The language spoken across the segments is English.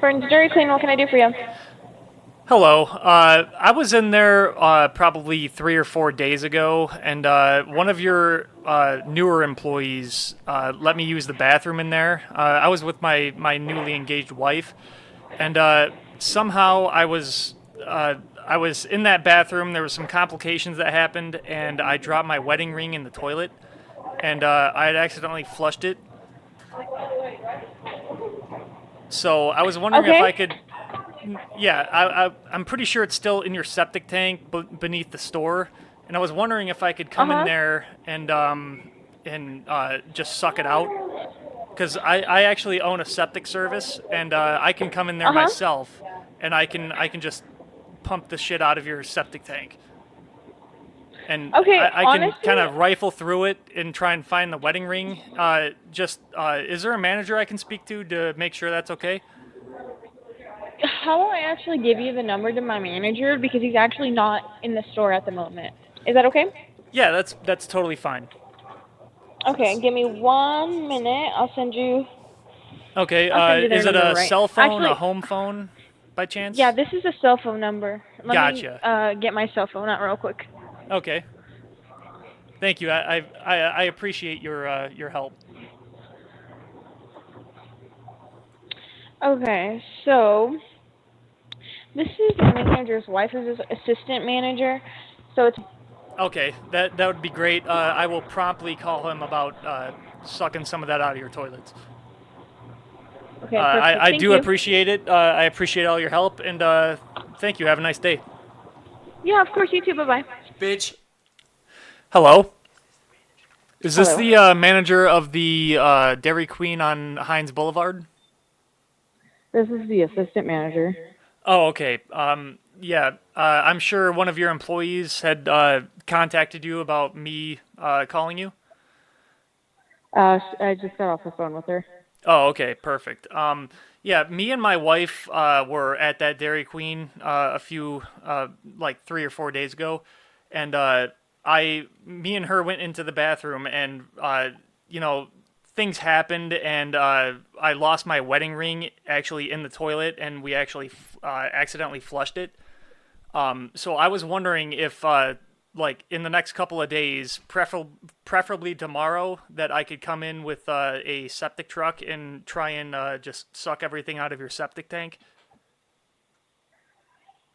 Burns Dairy Clean, what can I do for you? Hello. I was in there probably 3 or 4 days ago, and one of your newer employees let me use the bathroom in there. I was with my newly engaged wife, and somehow I was in that bathroom. There was some complications that happened, and I dropped my wedding ring in the toilet, and I had accidentally flushed it. So I was wondering if Okay. I could. Yeah, I'm pretty sure it's still in your septic tank beneath the store, and I was wondering if I could come in Uh-huh. there and just suck it out, because I actually own a septic service, and I can come in there Uh-huh. myself, and I can just pump the shit out of your septic tank, and Okay, I can honestly, kind of rifle through it and try and find the wedding ring. Is there a manager I can speak to make sure that's okay? how will I actually give you the number to my manager because he's actually not in the store at the moment? Is that okay? Yeah, that's totally fine. Okay, give me 1 minute. Okay, I'll send you their is it number a right. cell phone, a Actually, home phone, by yeah, chance? this is a cell phone number. Let me Gotcha. get my cell phone out real quick. Okay, thank you. I appreciate your help. Okay, so this is the manager's wife, is his assistant manager. So it's Okay, that would be great. I will promptly call him about sucking some of that out of your toilets. okay, perfect. I Thank do you. appreciate it. I appreciate all your help, and thank you. Have a nice day. Yeah, of course. You too. Bye bye. Bitch. Hello. Is this Hello. the manager of the Dairy Queen on Hines Boulevard? This is the assistant manager. Oh, okay. Yeah, I'm sure one of your employees had contacted you about me calling you. I just got off the phone with her. Oh, okay, perfect. Yeah, me and my wife were at that Dairy Queen like 3 or 4 days ago, and me and her went into the bathroom, and you know, things happened, and I lost my wedding ring actually in the toilet, and we actually accidentally flushed it. So I was wondering if, like, in the next couple of days, preferably tomorrow, that I could come in with a septic truck and try and just suck everything out of your septic tank.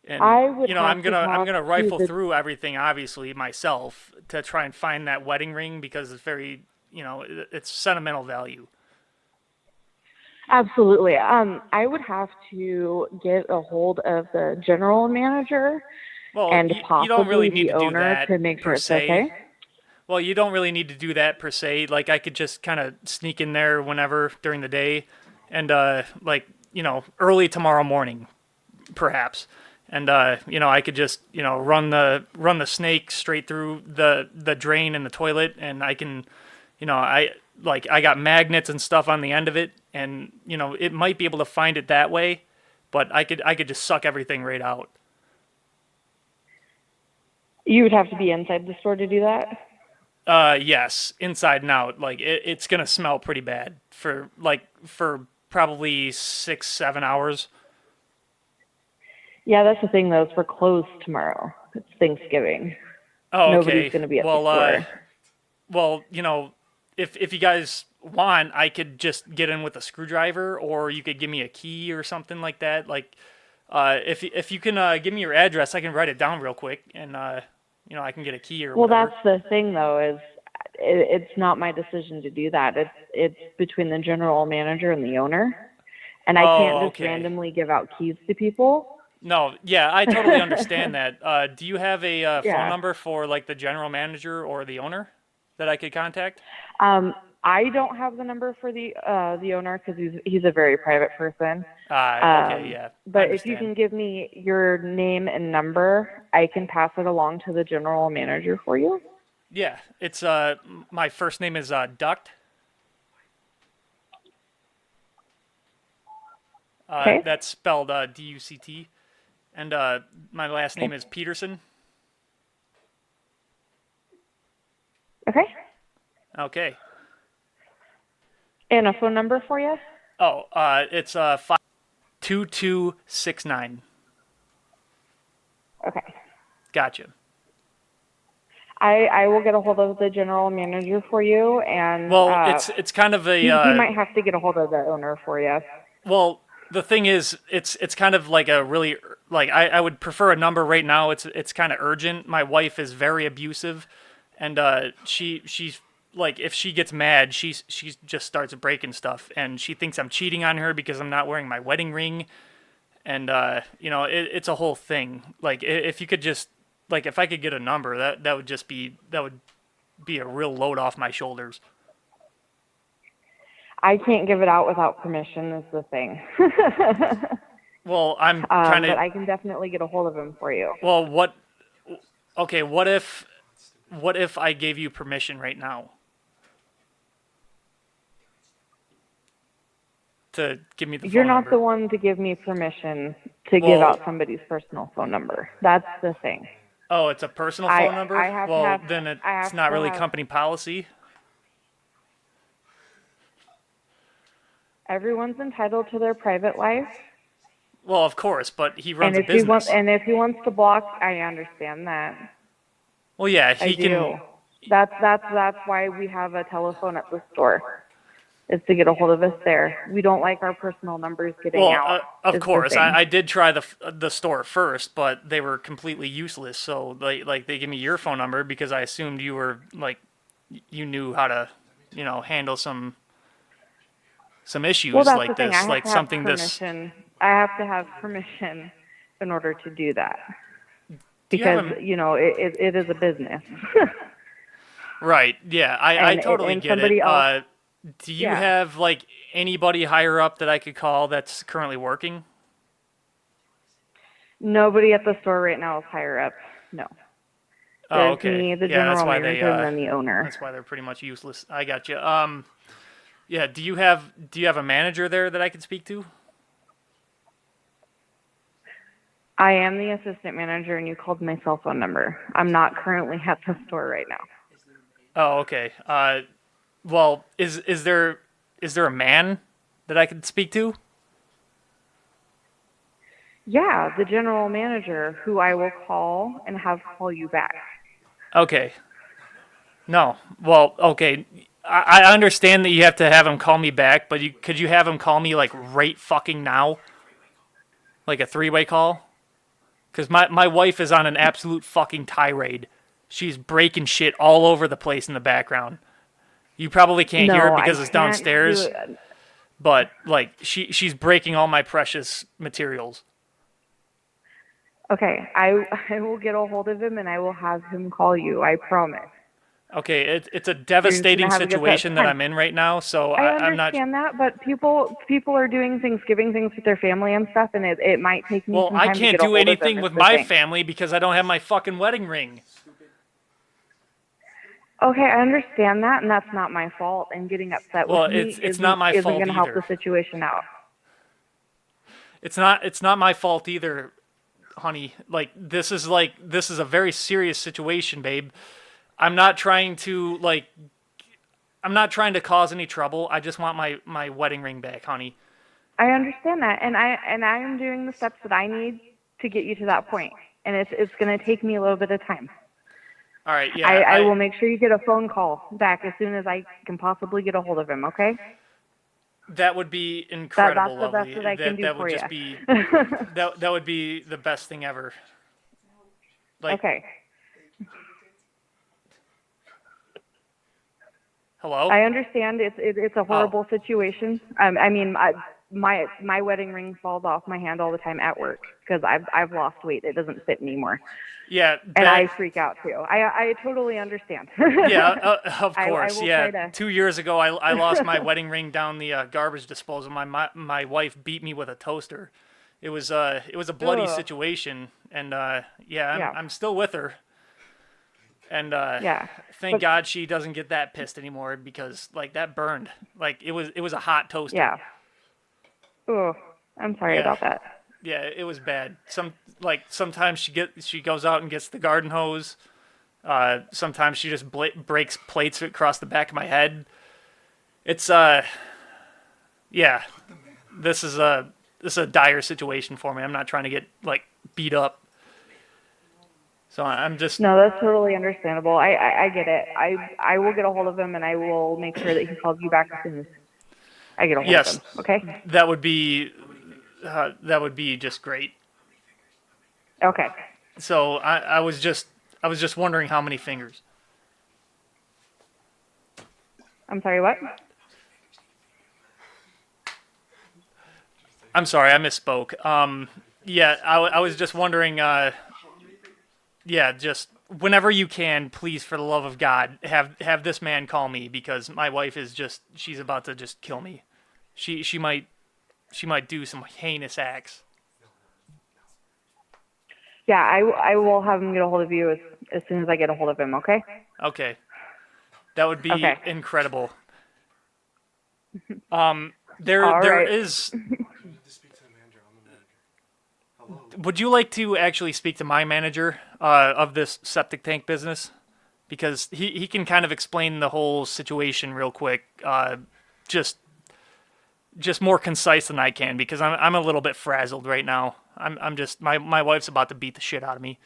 And I would have to I'm talk gonna to rifle the. through everything, obviously myself, to try and find that wedding ring because it's very, it's sentimental value. Absolutely. I would have to get a hold of the general manager Well, and you don't really possibly need the to do owner that to make sure per it's se. okay. Well, you don't really need to do that per se. Like I could just kind of sneak in there whenever during the day, and like early tomorrow morning, perhaps. And I could just run the snake straight through the drain in the toilet, and I can, I got magnets and stuff on the end of it, and it might be able to find it that way, but I could just suck everything right out. You would have to be inside the store to do that. Yes, inside and out. Like it's gonna smell pretty bad for probably 6, 7 hours. Yeah, that's the thing though. Is we're closed tomorrow. It's Thanksgiving. Oh, Nobody's okay. going to be at the Well, store. if you guys want, I could just get in with a screwdriver, or you could give me a key or something like that. Like, if you can give me your address, I can write it down real quick, and I can get a key or Well, that's whatever. the thing though. Is it's not my decision to do that. It's between the general manager and the owner, and I can't Oh, just okay. randomly give out keys to people. No, yeah, I totally understand that. Do you have a phone Yeah. number for like the general manager or the owner that I could contact? Um, I don't have the number for the owner because he's a very private person. Okay, yeah, I But if you understand. can give me your name and number, I can pass it along to the general manager for you. Yeah, it's my first name is Duct. Okay. That's spelled Duct, and my last Okay. name is Peterson. Okay. Okay. And a phone number for you? Oh, it's 52269. Okay. Gotcha. I will get a hold of the general manager for you, and Well, it's kind of a he might have to get a hold of the owner for you. well, the thing is, it's kind of like a really like I would prefer a number right now. It's kind of urgent. My wife is very abusive, and she's like if she gets mad, she just starts breaking stuff, and she thinks I'm cheating on her because I'm not wearing my wedding ring, and it's a whole thing. Like if you could just like if I could get a number, that would just be that would be a real load off my shoulders. I can't give it out without permission is the thing. Well, I'm kind But of I can definitely get a hold of him for you. well. What? Okay. What if I gave you permission right now to give me the You're phone not the number? one to give me permission to give Well, out somebody's personal phone number. That's the thing. oh, it's a personal I phone number. I have to Well, have then I it's have not to really have company policy. everyone's entitled to their private life. Well, of course, but he And runs a business. if he wants to block, I understand that. Well, yeah, I he do. can. That's why we have a telephone at the store, is to get a hold of us there. We don't like our personal numbers getting Well, out. of Is the course, thing. I did try the store first, but they were completely useless. So they gave me your phone number because I assumed you were like you knew how to handle some Well, issues that's the like thing. I this, have like to have something this. permission. I have to have permission in order to do that Do you have because a it is a business, right? Yeah, I totally and get it. somebody else. Do you Yeah. have like anybody higher up that I could call that's currently working? Nobody at the store right now is higher up. No. Oh, There's okay. me, the Yeah, general manager, and then the owner. that's why they're pretty much useless. I got you. Yeah. Do you have a manager there that I could speak to? I am the assistant manager, and you called my cell phone number. I'm not currently at the store right now. Oh, okay. Well, is there a man that I could speak to? Yeah, the general manager, who I will call and have call you back. Okay. No. Well, okay. I understand that you have to have him call me back, but could you have him call me like right fucking now, like a three-way call? Because my wife is on an absolute fucking tirade. She's breaking shit all over the place in the background. You probably can't hear it No, I because it's can't do downstairs, it. but like she's breaking all my precious materials. Okay, I will get a hold of him and I will have him call you. I promise. Okay, it's a You're just gonna devastating have to get that situation that time. I'm in right now, so I I'm not. understand that, but people are doing Thanksgiving things with their family and stuff, and it might take me Well, some I time to can't get a do hold of them. anything Is with the my thing. family because I don't have my fucking wedding ring. Okay, I understand that, and that's not my fault. And getting upset Well, with me it's not my isn't fault going to help the either. situation out. It's not my fault either, honey. This is a very serious situation, babe. I'm not trying to like I'm not trying to cause any trouble. I just want my wedding ring back, honey. I understand that, and I am doing the steps that I need to get you to that point, and it's going to take me a little bit of time. All right, yeah. I will make sure you get a phone call back as soon as I can possibly get a hold of him. Okay? That would be That's incredible, the best lovely. that I can do That would for you. just be that would be the best thing ever. Like, Okay. hello? I understand it's a Oh, horrible situation. My wedding ring falls off my hand all the time at work because I've lost weight. It doesn't fit anymore, yeah, and that I freak out too. I totally understand. yeah, of I course. will Yeah, try to. 2 years ago, I lost my wedding ring down the garbage disposal. My wife beat me with a toaster. It was a bloody Ugh. situation, and yeah, Yeah, I'm still with her, and yeah, thank but God she doesn't get that pissed anymore because like that burned. Like it was a hot toaster. yeah. Oh, I'm sorry Yeah, about that. yeah, it was bad. Sometimes she goes out and gets the garden hose. Sometimes she just breaks plates across the back of my head. It's Yeah, this is a dire situation for me. I'm not trying to get like beat up. So I'm just No, that's totally understandable. I get it. I will get a hold of him and I will make sure that he calls you back as soon as I get a hold of yes, him. Okay? that would be just great. Okay. So I was just wondering how many fingers. I'm sorry, what? I'm sorry, I misspoke. Yeah, I was just wondering. Yeah, just whenever you can, please, for the love of God, have this man call me because my wife is she's about to just kill me. She might do some heinous acts. Yeah, I will have him get a hold of you as soon as I get a hold of him, okay? Okay, that would be Okay. incredible. There All there right. is. Would you like to actually speak to my manager of this septic tank business? Because he can kind of explain the whole situation real quick, just just more concise than I can because I'm a little bit frazzled right now. I'm just my wife's about to beat the shit out of me.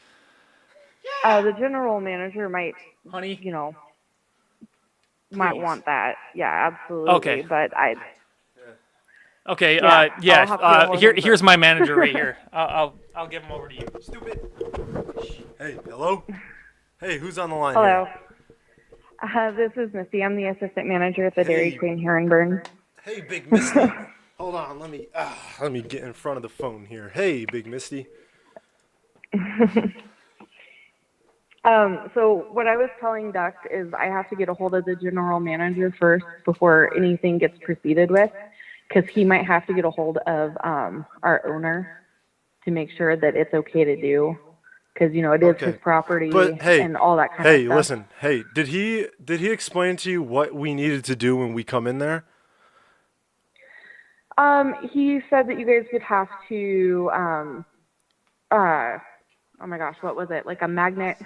The general manager might, Honey, you know, might please. want that. Yeah, absolutely. Okay. But Okay. yeah, I'll Yeah. have to get a hold of him Here's first. my manager right here. I'll give him over to you. Stupid. Hey, hello? Hey, who's on the line Hello. here? This is Missy. I'm the assistant manager at the Dairy Hey. Queen here in Bern. Hey, Big Misty. Hold on, let me get in front of the phone here. Hey, Big Misty. So what I was telling Duck is I have to get a hold of the general manager first before anything gets proceeded with, because he might have to get a hold of our owner to make sure that it's okay to do, because it is his Okay. property But hey, and all that kind of hey, stuff. listen. Hey, did he explain to you what we needed to do when we come in there? He said that you guys would have to oh my gosh, what was it? Like a magnet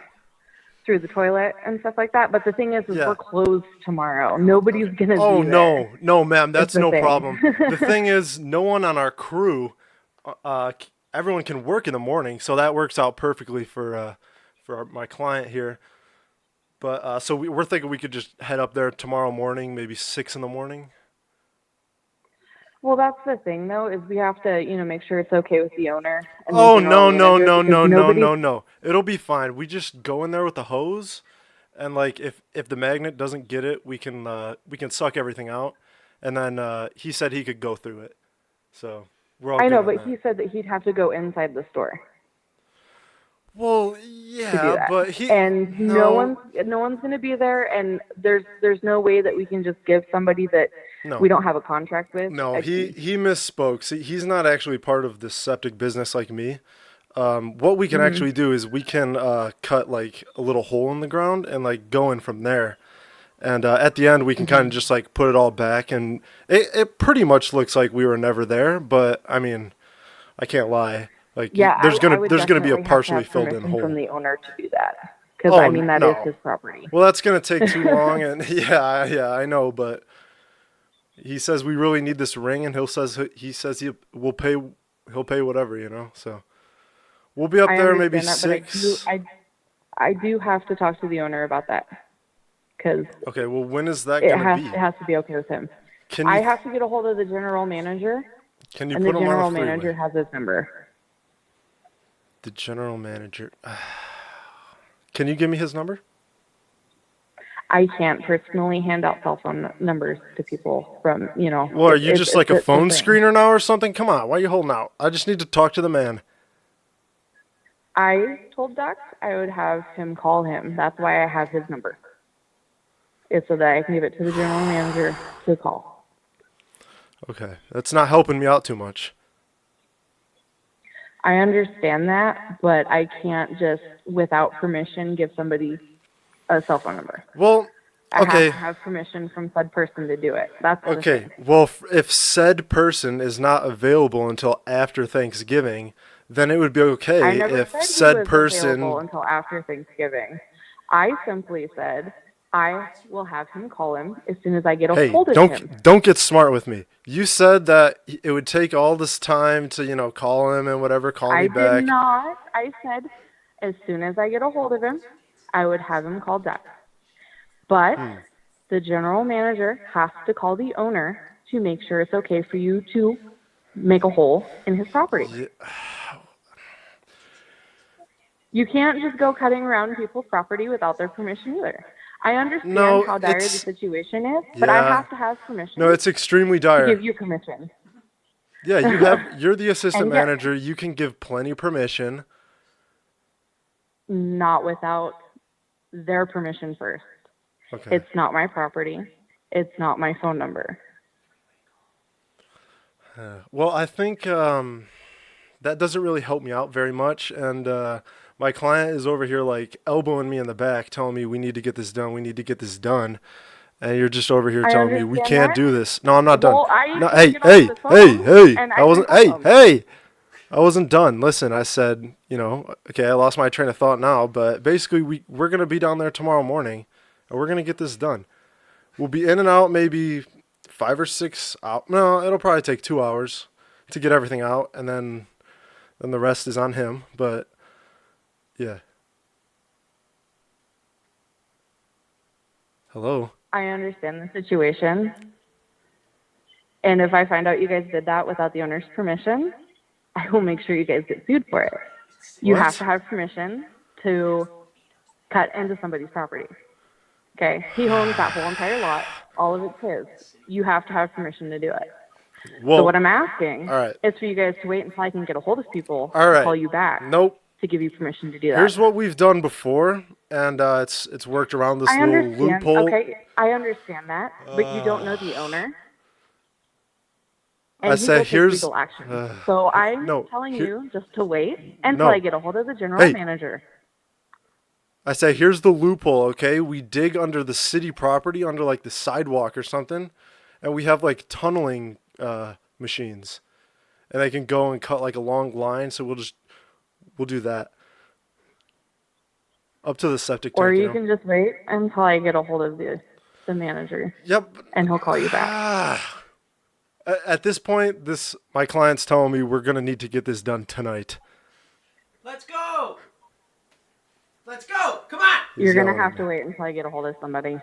through the toilet and stuff like that. But the thing is Yeah. we're closed tomorrow. Nobody's gonna Oh be there. no, ma'am, It's that's the no thing. problem. The thing is, no one on our crew, everyone can work in the morning, so that works out perfectly for my client here. But so we're thinking we could just head up there tomorrow morning, maybe 6 in the morning. Well, that's the thing, though, is we have to, make sure it's okay with the owner and the Oh general no no manager no because no no nobody's. no no! It'll be fine. We just go in there with the hose, and like if the magnet doesn't get it, we can suck everything out, and then he said he could go through it, so we're all I good know, on but that. he said that he'd have to go inside the store Well, to do yeah, that, but he and no no one's going to be there, and there's no way that we can just give somebody that we no don't have a contract with no a he key. he misspoke. See, he's not actually part of this septic business like me. What we can Hmm. actually do is we can cut like a little hole in the ground and like go in from there. And at the end, we can kind Hmm. of just like put it all back, and it pretty much looks like we were never there. But I mean, I can't lie. Like Yeah, I would there's gonna be a definitely have to partially have filled in permission from hole. the owner to do that, because I Oh mean that is no. his property. Well, that's gonna take too long, and yeah, I know. But he says we really need this ring, and he says he will pay. He'll pay whatever, So we'll be up I there maybe understand that, but I do 6. I do have to talk to the owner about that because Okay. Well, when is that gonna it be? has to be okay with him. Can I you have to get a hold of the general manager, can you and the put him on the general freeway? manager has his number. The general manager. Can you give me his number? I can't personally hand out cell phone numbers to people from, Well, are you just like a it's the phone thing. screener now or something? Come on, why are you holding out? I just need to talk to the man. I told Doc I would have him call him. That's why I have his number. It's so that I can give it to the general manager to call. Okay, that's not helping me out too much. I understand that, but I can't just, without permission, give somebody a cell phone number. Well, I have okay, to have permission from said person to do it. That's the okay. thing. Well, if said person is not available until after Thanksgiving, then it would be I okay never if said he said was available person. until after Thanksgiving. I simply said I will have him call him as soon as I get a Hey, hold of him. don't get smart with me. You said that it would take all this time to, call him and whatever, call I me did back. not. I said as soon as I get a hold of him, I would have him call Duck. But the general manager has to call the owner to make sure it's okay for you to make a hole in his property. Yeah. You can't just go cutting around people's property without their permission either. I understand No, how dire the it's- situation is, but I yeah. have to have permission No, it's extremely to dire. give you permission. Yeah, you're the assistant And yeah. manager. You can give plenty permission. Not without their permission first. Okay. It's not my property. It's not my phone number. Well, I think that doesn't really help me out very much, and my client is over here like elbowing me in the back, telling me we need to get this done. We need to get this done. And you're just over here I telling me we understand can't that. do this. No, I'm not done. Well, I No, can hey, get off hey, the phone hey. and I I can wasn't. call Hey, them. hey. I wasn't done. Listen, I said, okay, I lost my train of thought now, but basically we're gonna be down there tomorrow morning, and we're gonna get this done. We'll be in and out maybe 5 or 6 out. No, it'll probably take 2 hours to get everything out, and then the rest is on him. But yeah. Hello. I understand the situation. And if I find out you guys did that without the owner's permission, I will make sure you guys get sued for it. You What? have to have permission to cut into somebody's property. Okay? He owns that whole entire lot. All of it's his. You have to have permission to do it. Well, So what I'm asking all right. is for you guys to wait until I can get a hold of people All to right. call you back Nope. to give you permission to do that. Here's what we've done before, and it's worked around this I little understand. loophole. Okay, I understand that, but you don't know the owner. I And he say, will take here's- legal action. So I'm no, telling here- you just to wait until No. I get a hold of the general Hey. manager. I say, here's the loophole, okay? We dig under the city property, under like the sidewalk or something, and we have like tunneling machines, and they can go and cut like a long line. So we'll do that up to the septic tank. Or you know? can just wait until I get a hold of the manager, Yep. and he'll call you back. At this point, my client's telling me we're gonna need to get this done tonight. Let's go! Let's go! Come on! He's You're gonna yelling at have to me. wait until I get a hold of somebody.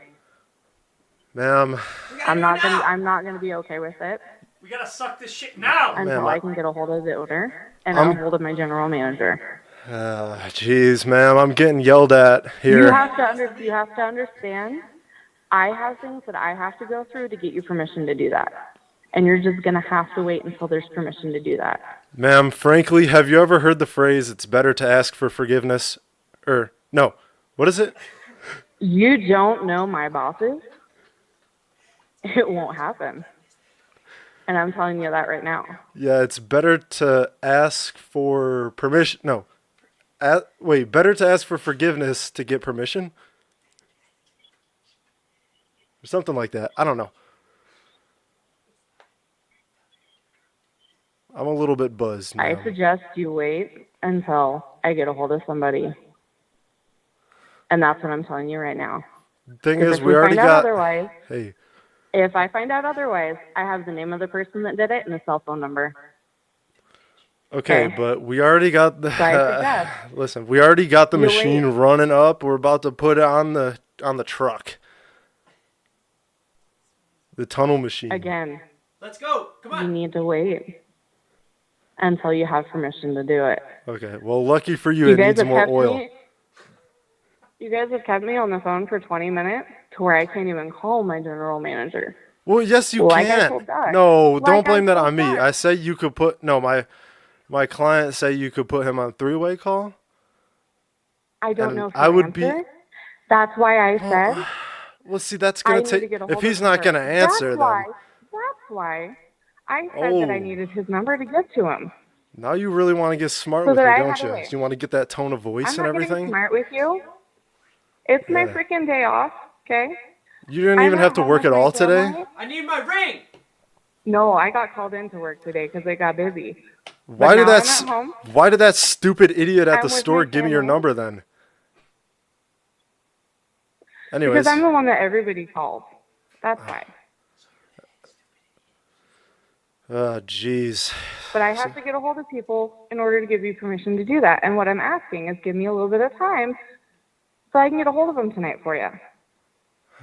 Ma'am. We gotta I'm go not gonna. now. I'm not gonna be okay with it We gotta suck this shit now. until Ma'am, I can get a hold of the owner and I'm- a hold of my general manager. Jeez, ma'am, I'm getting yelled at here. You have to understand. I have things that I have to go through to get you permission to do that, and you're just gonna have to wait until there's permission to do that. Ma'am, frankly, have you ever heard the phrase, it's better to ask for forgiveness? Or, no, what is it? You don't know my bosses. It won't happen, and I'm telling you that right now. Yeah, it's better to ask for permission. No. Wait, better to ask for forgiveness to get permission? Or something like that. I don't know. I'm a little bit buzzed now. I suggest you wait until I get a hold of somebody, and that's what I'm telling you right now. Thing 'Cause is, if we already find out got. otherwise, Hey, if I find out otherwise, I have the name of the person that did it and the cell phone number. okay, Okay. but we already got the. So I suggest Listen, we already got the you machine wait. running up. We're about to put it on the truck. The tunnel machine. Again, Let's go! Come you on! need to wait until you have permission to do it. Okay. Well, lucky for you, You it guys needs have more kept oil. me. You guys have kept me on the phone for 20 minutes to where I can't even call my general manager. Well, yes, you Like I can. told Doc. No, Like don't I blame that told on me. Doc. I say you could put my client say you could put him on three-way call. I don't And know if I he'll would be- answer. That's why I said Well, see, that's I gonna need to take. get a If hold he's of not her. gonna answer, That's then why I said that I Oh. needed his number to get to him. now you really want to get smart So with me, that I don't had to you? wait. You want to get that tone of voice I'm and not getting everything. smart with you. It's my Yeah. freaking day off, okay? You didn't I'm even at have to home work with at my all today. family. I need my ring! No, I got called into work today because it got busy. Why did now that? I'm at home. Why did that stupid idiot at I'm the with store my give me your family. number then? Anyways. Because I'm the one that everybody calls. That's why. Oh, jeez. But I have to get a hold of people in order to give you permission to do that. And what I'm asking is give me a little bit of time so I can get a hold of them tonight for you.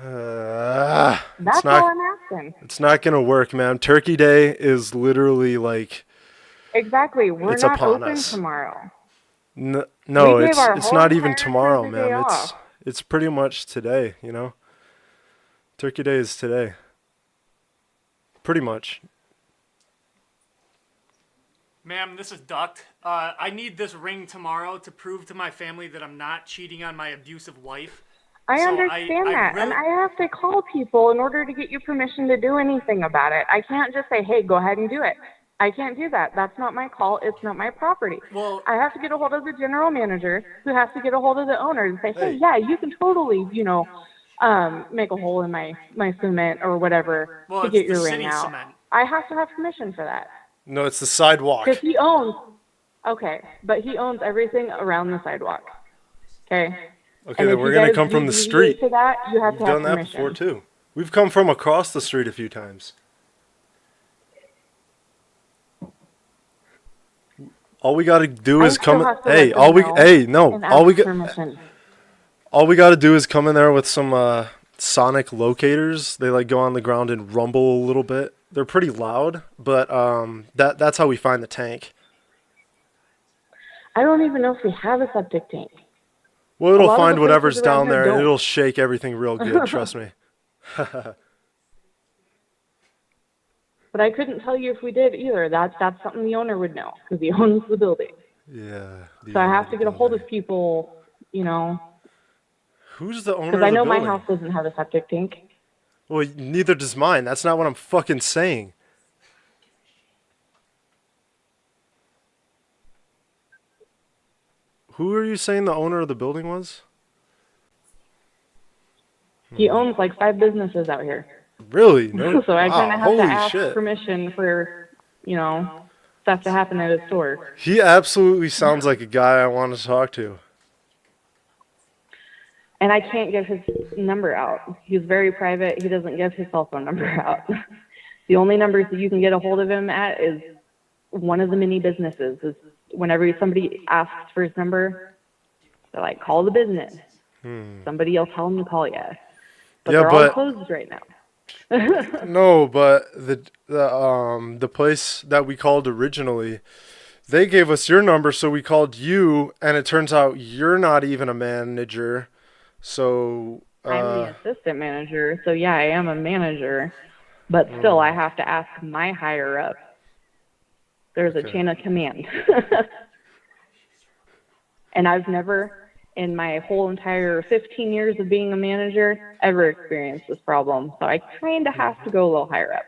That's all I'm asking. It's not going to work, man. Turkey Day is literally like... Exactly. We're It's not upon open us. tomorrow. No, We gave our it's whole not even entire tomorrow, Thursday day ma'am. off. It's pretty much today, you know? Turkey Day is today. Pretty much. Ma'am, this is Duct. I need this ring tomorrow to prove to my family that I'm not cheating on my abusive wife. I So understand that, really- and I have to call people in order to get you permission to do anything about it. I can't just say, hey, go ahead and do it. I can't do that. That's not my call. It's not my property. Well- I have to get a hold of the general manager, who has to get a hold of the owner and say, hey, yeah, you can totally, make a hole in my cement or whatever Well, to it's get the your ring city out. cement. I have to have permission for that. No, it's the sidewalk. Because he owns, but he owns everything around the sidewalk. Okay? Okay, And then if we're you going to guys come do from the deviate street. to that, you have We've to have done that permission. before, too. We've come from across the street a few times. All we got to do is come... Hey, all we... Hey, no. All we got to do is come in there with some sonic locators. They like go on the ground and rumble a little bit. They're pretty loud, but that's how we find the tank. I don't even know if we have a septic tank. Well, A it'll lot of find the whatever's places around down here there and don't. it'll shake everything real good, trust me. But I couldn't tell you if we did either. That's something the owner would know because he owns the building. Yeah. So I have to get a hold of people, Who's the owner of because the I know my building? house doesn't have a septic tank. Well, neither does mine. That's not what I'm fucking saying. Who are you saying the owner of the building was? He owns like 5 businesses out here. Really? No. So I kind of have to Holy ask shit. permission for, stuff to happen at his store. He absolutely sounds like a guy I want to talk to. And I can't give his number out. He's very private. He doesn't give his cell phone number out. The only numbers that you can get a hold of him at is one of the many businesses. Is whenever somebody asks for his number, they're like, call the business. Somebody else tell him to call you. But Yeah, they're all but- closed right now. No, but the place that we called originally, they gave us your number, so we called you, and it turns out you're not even a manager. So I'm the assistant manager, so yeah, I am a manager. But still, I have to ask my higher up. There's a chain of command. And I've never, in my whole entire 15 years of being a manager, ever experienced this problem. So I kind of have to go a little higher up.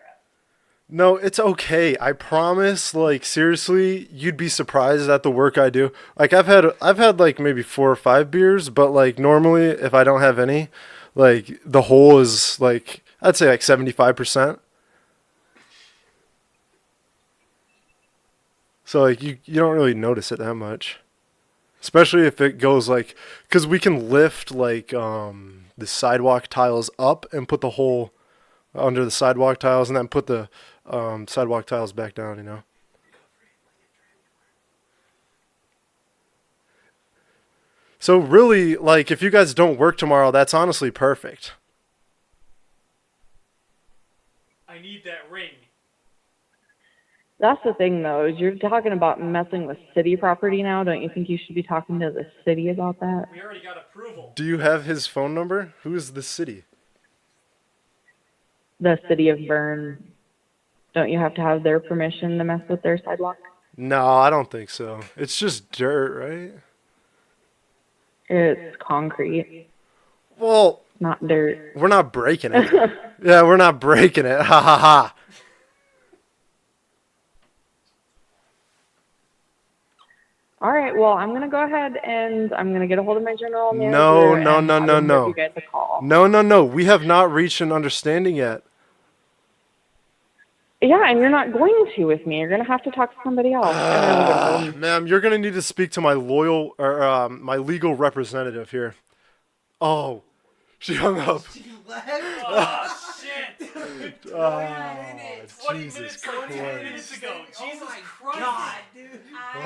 No, it's okay. I promise. Like seriously, you'd be surprised at the work I do. Like I've had like maybe 4 or 5 beers, but like normally if I don't have any, like the hole is like I'd say like 75%. So like you don't really notice it that much. Especially if it goes like cuz we can lift like the sidewalk tiles up and put the hole under the sidewalk tiles and then put the sidewalk tiles back down, you know. So really, like, if you guys don't work tomorrow, that's honestly perfect. I need that ring. That's the thing, though, is you're talking about messing with city property now. Don't you think you should be talking to the city about that? We already got approval. Do you have his phone number? Who is the city? The city of Bern. Don't you have to have their permission to mess with their sidewalk? No, I don't think so. It's just dirt, right? It's concrete, Well, not dirt. we're not breaking it. Yeah, we're not breaking it. Ha ha ha. All right, well, I'm going to go ahead and I'm going to get a hold of my general manager. No, and no, have him give no. you guys a call. No. We have not reached an understanding yet. Yeah, and you're not going to with me. You're going to have to talk to somebody else. Ma'am, you're gonna need to speak to my my legal representative here. Oh, She hung up. She left. Oh, shit. 20 minutes. 20 Jesus minutes, like 10 Christ. minutes ago. Oh Jesus my Christ. God, dude. I